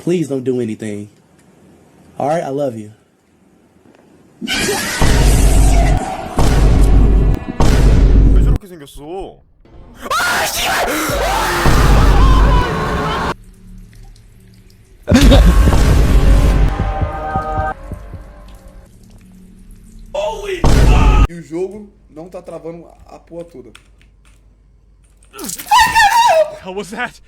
Please don't do anything. Alright, I love you. 왜 저렇게 생겼어? 아, 씨발! E o jogo não tá travando a porra toda. What the hell was that?